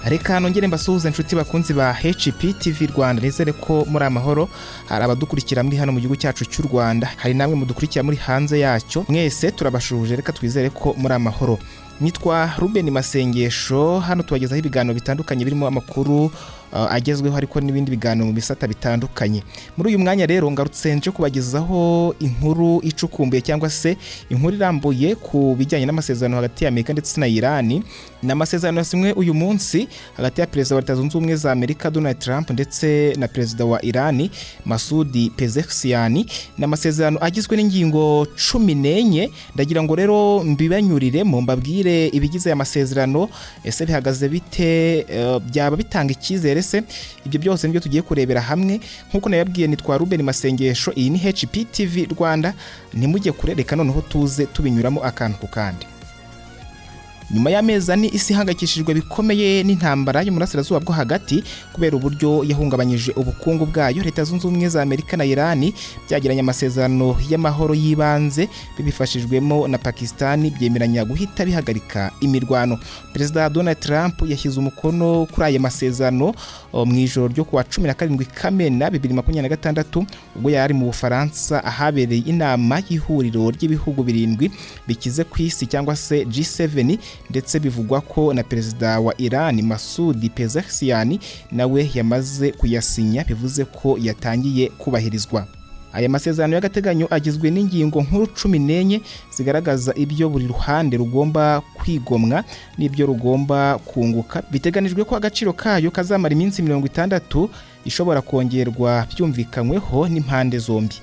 Reka nongere mbasuhuze inshuti bakunzi ba HPTV Rwanda, nizere ko muri amahoro. Hari abadukurikira muri hano mu gihugu cyacu cy'u Rwanda, hari namwe mudukurikira muri hanze yacyo. Mwese turabashuje, reka twizere ko muri amahoro. Nitwa Ruben Masengesho, hano tubagezaho ibiganiro bitandukanye birimo amakuru agezweho ariko n'ibindi biganiro mu bisata bitandukanye. Muri uyu mwanya rero ngarutse nje kubagezaho inkuru icukumbuye cyangwa se inkuru irambuye ku bijyanye n'amasezerano hagati ya Amerika ndetse na Iran. N'amasezerano yasimwe uyu munsi hagati ya Perezida wa Leta Zunze Ubumwe za Amerika Donald Trump ndetse na Perezida wa Iran Masoud Pezeshkian. N'amasezerano agizwe n'ingingo 14. Ndagira ngo rero mbibanyuriremo mbabwire ibigize aya masezerano, ese bihagaze bite, byaba bitanga icyizere se. Ibyo byose nibyo tugiye kurebera hamwe. Nkuko nayabwiye, nitwa Ruben Masengesho, iyi ni HPTV Rwanda. Nimujye kurereka noneho tuze tubinyuramo akantu ku kandi. Nyuma y'amezi ane isi ihangayikishijwe bikomeye n'intambara yo mu burasirazuba bwo hagati kubera uburyo yahungabanyije ubukungu bwayo, Leta Zunze Ubumwe za Amerika na Iran byagiranye amasezerano y'amahoro yibanze bibifashijwemo na Pakistan, byemeranya guhita bihagarika imirwano. Perezida Donald Trump yashyize umukono kuri aya masezerano mu ijoro ryo kuwa 17 Kamena 2026 ubwo yari mu Bufaransa ahabereye inama y'ihuriro ry'ibihugu 7 bikize ku isi cyangwa se G7, ndetse bivugwa ko na Perezida wa Iran Masoud Pezeshkian nawe yamaze kuyasinya, bivuze ko yatangiye kubahirizwa. Aya masezerano y'agateganyo agizwe n'ingingo nkuru 14 zigaragaza ibyo buri ruhande rugomba kwigomwa n'ibyo rugomba kunguka. Biteganijwe ko agaciro kayo kazamara iminsi 60 ishobora kongerwa byumvikanyweho n'impande zombi.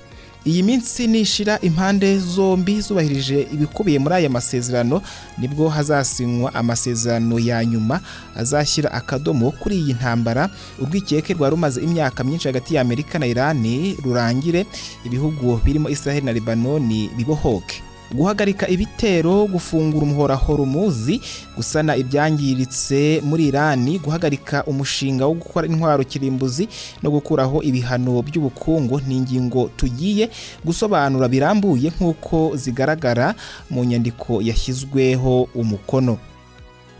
Iyi minsi nishira impande zombi zubahirije ibikubiye muri aya masezerano, nibwo hazasinywa amasezerano ya nyuma azashyira akadomo kuri iyi ntambara. Urwikeke rwa rumaze imyaka myinshi hagati ya Amerika na Iran rurangire, ibihugu birimo Israel na Lebanon bibohoke. Guhagarika ibitero, gufungura umuhora Hormuz, gusana ibyangiritse muri Iran, guhagarika umushinga wo gukora intwaro kirimbuzi no gukuraho ibihano by'ubukungu ni ingingo tugiye gusobanura birambuye nk'uko zigaragara mu nyandiko yashyizweho umukono.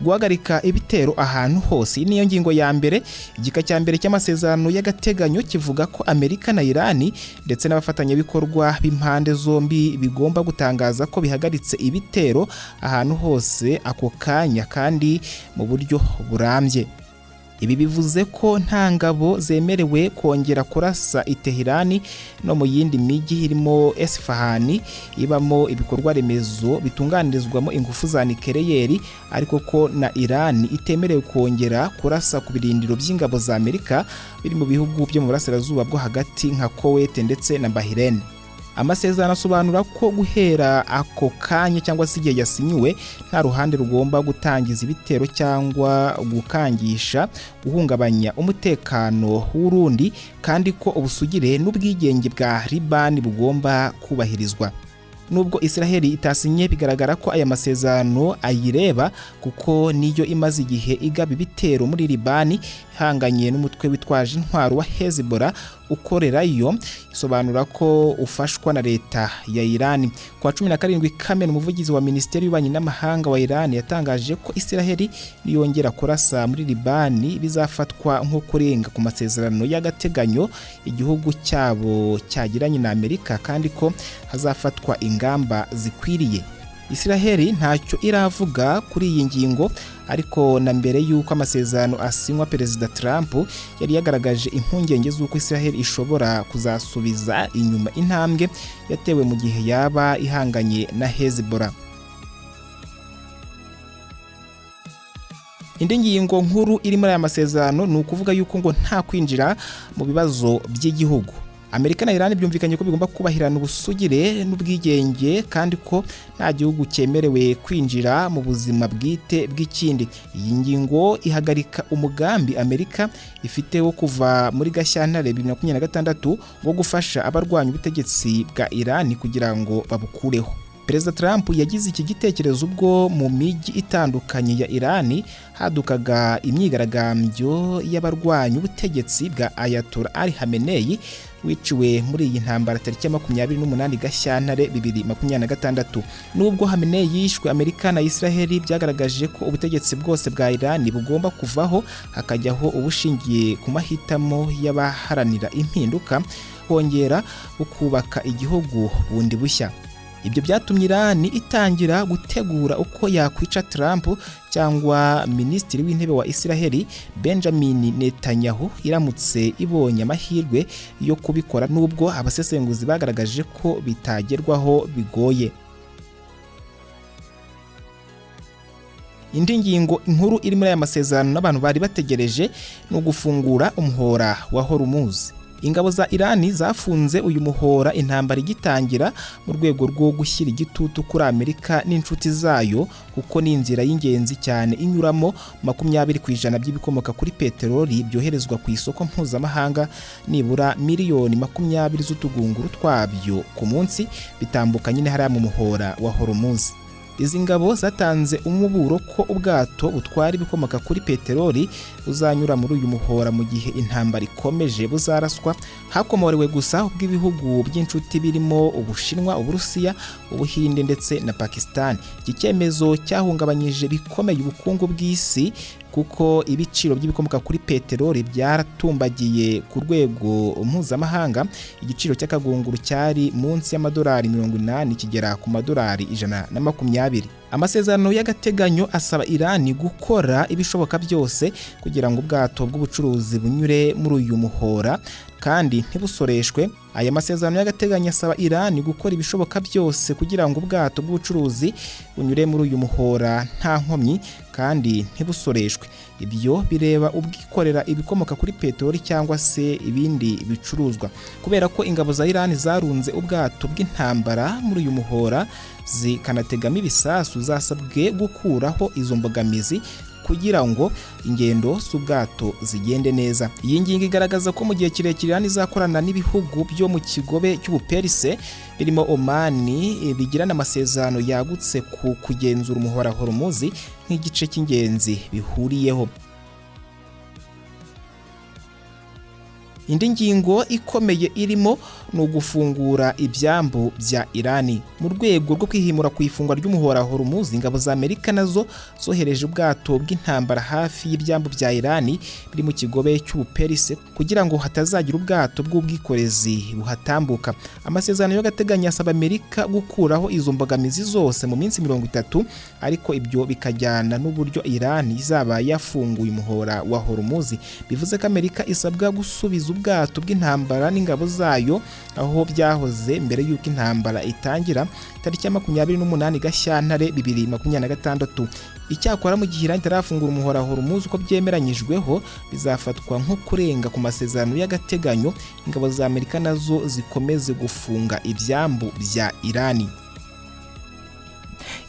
Guhagarika ibitero ahantu hose niyo ngingo ya mbere. Igika cya mbere cy'amasezerano y'agateganyo kivuga ko Amerika na Iran ndetse n'abafatanyabikorwa b'impande zombi bigomba gutangaza ko bihagaritse ibitero ahantu hose ako kanya kandi mu buryo burambye. Ibi bivuze ko nta ngabo zemerewe kongera kurasa i Tehran no mu yindi mijyi irimo Esfahan ibamo ibikorwa remezo bitunganirizwamo ingufu za nikeleyeri, ariko ko na Iran itemerewe kongera kurasa ku birindiro by'ingabo za Amerika biri mu bihugu byo mu burasirazuba bwo hagati nka Kuwait ndetse na Bahrain. Amasezerano asobanura ko guhera ako kanya cyangwa se igihe yasinyiwe nta ruhande rugomba gutangiza ibitero cyangwa gukangisha guhungabanya umutekano w'urundi, kandi ko ubusugire n'ubwigenge bwa Liban bugomba kubahirizwa. Nubwo Israel itasinye, bigaragara ko aya masezerano ayireba kuko niyo imaze igihe igaba ibitero muri Liban ihanganye n'umutwe witwaje intwaro wa Hezbollah ukorerayo. Isobanura ko ufashwa na leta ya Iran. Kwa 17 Kamena umuvugizi wa Minisiteri y'Ububanyi n'Amahanga wa Iran yatangaje ko Israel niyongera kurasa muri Liban bizafatwa nko kurenga ku masezerano y'agateganyo igihugu cyabo cyagiranye na Amerika, kandi ko hazafatwa ingamba zikwiriye. Israel ntacyo iravuga kuri iyi ngingo, ariko na mbere y'uko amasezerano asinywa Perezida Trump yari yagaragaje impungenge z'uko Israel ishobora kuzasubiza inyuma intambwe yatewe mu gihe yaba ihanganye na Hezbollah. Indi ngingo nkuru iri muri aya masezerano ni ukuvuga yuko ngo nta kwinjira mu bibazo by'igihugu. Amerika na Iran byumvikanye ko bigomba kubahirana ubusugire n'ubwigenge, kandi ko nta gihugu cyemerewe kwinjira mu buzima bwite bw'ikindi. Iyi ngingo ihagarika umugambi Amerika ifite wo kuva muri Gashyantare 2026 wo gufasha abarwanya ubutegetsi bwa Iran kugira ngo babukureho. Perezida Trump yagize iki gitekerezo ubwo mu mijyi itandukanye ya Irani hadukaga imyigaragambyo y'abarwanya ubutegetsi bwa Ayatollah Ali Khamenei wiciwe muri iyi ntambara tariki ya 28 Gashyantare 2026. Nubwo Khamenei yishwe, Amerika na Israel byagaragaje ko ubutegetsi bwose bwa Irani bugomba kuvaho hakajyaho ubushingiye ku mahitamo y'abaharanira impinduka bongera ukubaka igihugu bundi bushya. Ibyo byatumye Irani itangira gutegura uko yakwica Trump cyangwa Minisitiri w'Intebe wa Israel Benjamin Netanyahu iramutse ibonye amahirwe yo kubikora, nubwo abasesenguzi bagaragaje ko bitagerwaho bigoye. Indi ngingo inkuru iri muri aya masezerano n'abantu bari bategereje no gufungura umuhora wa Hormuz. Ingabo za Irani zafunze uyu muhora intambara igitangira mu rwego rwo gushyira igitutu kuri Amerika n'inshuti zayo, kuko ni inzira y'ingenzi cyane inyuramo 20% by'ibikomoka kuri peteroli byoherezwa ku isoko mpuzamahanga, nibura miliyoni 20 z'utugunguru twabyo ku munsi bitambuka nyine hariya mu muhora wa Hormuz. Izi ngabo zatanze umuburo ko ubwato butwara ibikomoka kuri peteroli uzanyura muri uyu muhora mu gihe intambara ikomeje buzaraswa, hakomorewe gusa ubw'ibihugu by'inshuti birimo Ubushinwa, Uburusiya, Ubuhinde ndetse na Pakistan. Iki cyemezo cyahungabanyije bikomeye ubukungu bw'isi kuko ibiciro by'ibikomoka kuri peteroli byaratumbagiye ku rwego mpuzamahanga. Igiciro cy'akagunguru cyari munsi y'amadolari 80 kigera ku madolari 120. Amasezerano y'agateganyo asaba Irani gukora ibishoboka byose kugira ngo ubwato bw'ubucuruzi bunyure muri uyu muhora kandi ntibusoreshwe. Aya masezerano y'agateganyo asaba Irani gukora ibishoboka byose kugira ngo ubwato bw'ubucuruzi bunyure muri uyu muhora nta nkomyi kandi ntibusoreshwe. Ibyo bireba ubwikorera ibikomoka kuri peteroli cyangwa se ibindi bicuruzwa. Kubera ko ingabo za Irani zarunze ubwato bw'intambara muri uyu muhora zikanategamo ibisasu, zasabwe gukuraho izo mbogamizi kugira ngo ingendo z'ubwato zigende neza. Iyi ngingo igaragaza ko mu gihe kirekire Irani izakorana n'ibihugu byo mu kigobe cy'Ubuperise birimo Oman bigirana amasezerano yagutse ku kugenzura umuhora Hormuz nk'igice cy'ingenzi bihuriyeho. Indi ngingo ikomeye irimo no gufungura ibyambu bya Irani. Mu rwego rwo kwihimura ku ifungwa ry'umuhora Hormuz, ingabo za Amerika nazo zohereje ubwato bw'intambara hafi y'ibyambu bya Irani biri mu kigobe cy'Ubuperise kugira ngo hatazagira ubwato bw'ubwikorezi buhatambuka. Amasezerano y'agateganyo asaba Amerika gukuraho izo mbogamizi zose mu minsi 30, ariko ibyo bikajyana n'uburyo Irani izaba yafunguye umuhora wa Hormuz. Bivuze ko Amerika isabwa gusubiza ubwato bw'intambara n'ingabo zayo aho byahoze mbere y'uko intambara itangira tariki ya 28 Gashyantare 2026. Icyakora mu gihe Irani itarafungura umuhora Hormuz uko byemeranyijweho, bizafatwa nko kurenga ku masezerano y'agateganyo ingabo za Amerika nazo zikomeze gufunga ibyambu bya Irani.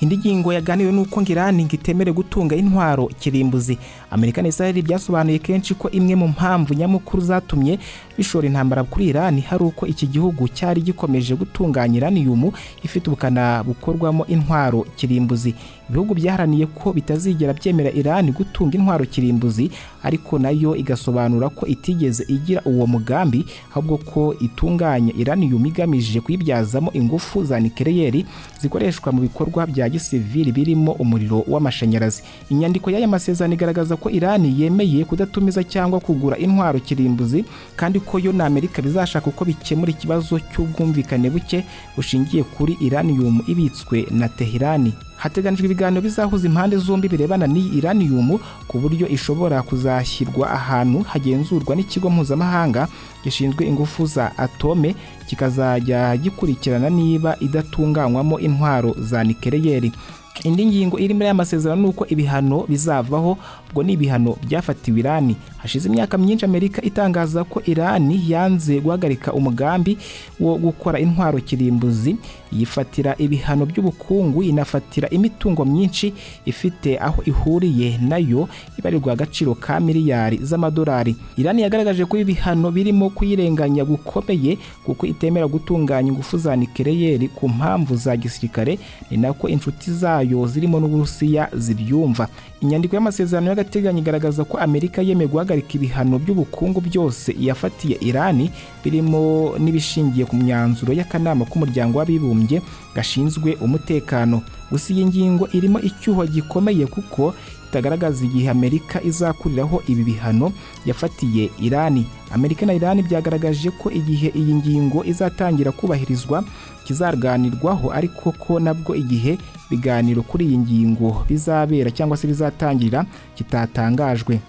Indi ngingo yaganiwe nuko Irani ngitemere gutunga intwaro kirimbuzi. Amerika na Israel byasobanuye kenshi ko imwe mu mpamvu nyamukuru zatumye bishora intambara kuri Irani hari uko iki gihugu cyari gikomeje gutunganya uranium ifite ubukana bukorwamo intwaro kirimbuzi. Ibihugu byaharaniye ko bitazigera byemera Irani gutunga intwaro kirimbuzi, ariko nayo igasobanura ko itigeze igira uwo mugambi, ahubwo ko itunganya uranium igamije kuyibyazamo ingufu za nucleaire zikoreshwa mu bikorwa bya gisivili birimo umuriro w'amashanyarazi. Inyandiko y'aya masezerano igaragaza ko Irani yemeye kudatumiza cyangwa kugura intwaro kirimbuzi, kandi ko yo na Amerika bizashaka uko bikemura ikibazo cy'ubwumvikane buke bushingiye kuri uranium ibitswe na Tehran. Hateganijwe ibiganiro bizahuza impande zombi birebana n'iyi uranium ku buryo ishobora kuzashyirwa ahantu hagenzurwa n'ikigo mpuzamahanga gishinzwe ingufu za atome, kikazajya gikurikirana niba idatunganywamo intwaro za nucleaire. Indi ngingo iri muri aya masezerano nuko ibihano bizavaho, ubwo ni ibihano byafatiwe Irani. Hashize imyaka myinshi Amerika itangaza ko Irani yanze guhagarika umugambi wo gukora intwaro kirimbuzi yifatira ibihano by'ubukungu, inafatira imitungo myinshi ifite aho ihuriye nayo ibarirwa agaciro ka miliyari z'amadolari. Irani yagaragaje ko ibihano birimo kuyirenganya gukomeye kuko itemera gutunganya ingufu za nucleaire ku mpamvu za gisirikare, ni nako inshuti zayo zirimo n'Uburusiya zibyumva. Inyandiko y'amasezerano y'agateganyo igaragaza ko Amerika yemeye guhagarika ibihano by'ubukungu byose yafatiye Irani, birimo n'ibishingiye ku myanzuro y'akanama k'umuryango w'abibumbye gashinzwe umutekano. Gusa iyi ngingo irimo icyuho gikomeye kuko itagaragaza igihe Amerika izakuriraho ibi bihano yafatiye Irani. Amerika na Irani byagaragaje ko igihe iyi ngingo izatangira kubahirizwa kizaganirwaho, ariko ko nabwo igihe biganiro kuri iyi ngingo bizabera cyangwa se bizatangira kitatangajwe.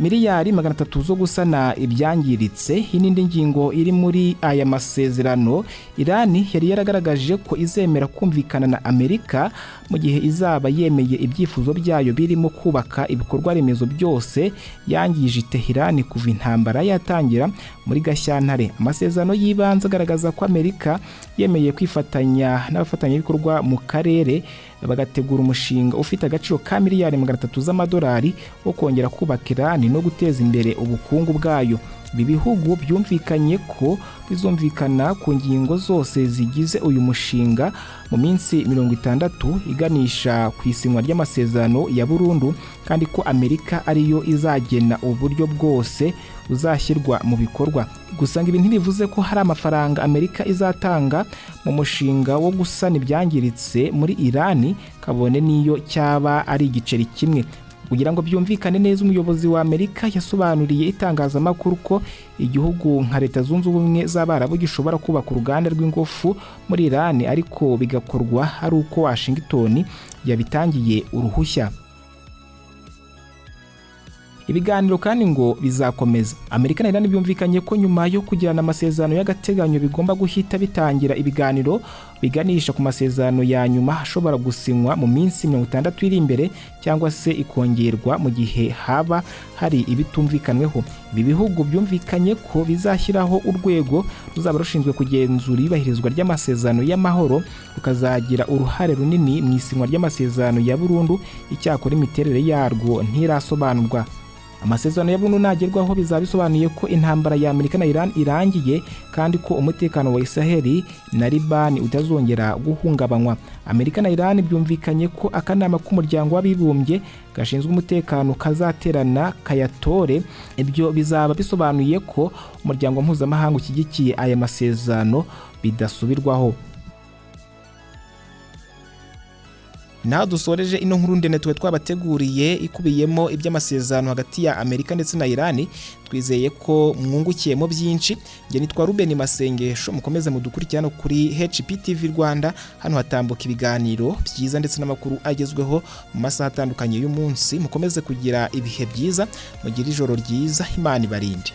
Miliyari 300 zo gusana ibyangiritse. Inindi ngingo iri muri aya masezerano, Irani yari yaragaragaje ko izemera kumvikana na Amerika mu gihe izaba yemeye ibyifuzo byayo birimo kubaka ibikorwa remezo byose yangije Tehran kuva intambara yatangira muri Gashyantare. Amasezerano yibanze agaragaza ko Amerika yemeye kwifatanya n'abafatanyabikorwa mu karere bagategura umushinga ufite agaciro ka miliyari 300 z'amadolari wo kongera kubaka Irani no guteza imbere ubukungu bwayo. Ibi bihugu byumvikanye ko bizumvikana ku ngingo zose zigize uyu mushinga mu minsi 60 iganisha ku isinywa ry'amasezerano ya burundu, kandi ko Amerika ariyo izagena uburyo bwose uzashyirwa mu bikorwa. Gusa ibi ntibivuze ko hari amafaranga Amerika izatanga mu mushinga wo gusana ibyangiritse muri Irani, kabone niyo cyaba ari igiceri kimwe. Kugira ngo byumvikane neza, umuyobozi wa Amerika yasobanuriye itangazamakuru ko igihugu nka Leta Zunze Ubumwe z'Abarabu gishobora kubaka uruganda rw'ingufu muri Irani, ariko bigakorwa ari uko Washington yabitangiye uruhushya. Ibiganiro kandi ngo bizakomeza. Amerika na Irani byumvikanye ko nyuma yo kugirana amasezerano y'agateganyo bigomba guhita bitangira ibiganiro biganisha ku masezerano ya nyuma ashobora gusinywa mu minsi 60 iri imbere, cyangwa se ikongerwa mu gihe haba hari ibitumvikanweho. Ibi bihugu byumvikanye ko bizashyiraho urwego ruzaba rushinzwe kugenzura ibahirizwa ry'amasezerano y'amahoro, rukazagira uruhare runini mu isinywa ry'amasezerano ya burundu. Icyakora imiterere yarwo ntirasobanurwa. Amasezerano ya burundu nagerwaho bizaba bisobanuye ko intambara ya Amerika na Iran irangiye, kandi ko umutekano wa Israel na Liban utazongera guhungabanywa. Amerika na Iran byumvikanye ko akanama k'umuryango w'abibumbye gashinzwe umutekano kazaterana kayatore. Ibyo bizaba bisobanuye ko umuryango mpuzamahanga ushyigikiye aya masezerano bidasubirwaho. Naho dusoreje ino nkuru ndende twabateguriye ikubiyemo iby'amasezerano hagati ya Amerika ndetse na Irani. Twizeye ko mwungukiyemo byinshi. Nge nitwa Ruben Masengesho, mukomeze mudukurikirana kuri HPTV Rwanda. Hano hatambuka ibiganiro byiza ndetse n'amakuru agezweho mu masaha atandukanye y'umunsi. Mukomeze kugira ibihe byiza, mugire ijoro ryiza, Imana ibarinde.